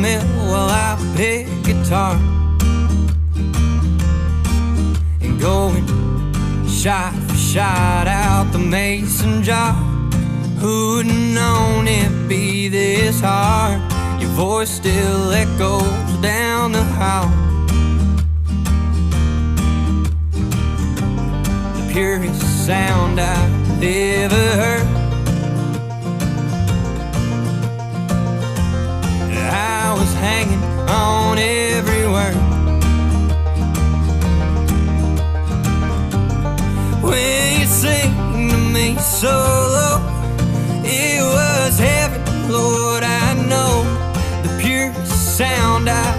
sawmill while I play guitar, and going shot for shot out the mason jar. Who'd known it'd be this hard? Your voice still echoes down the hall. The purest sound I've ever heard. I was hanging on every word. When you sing to me so low, it was heaven, Lord, I know. The purest sound I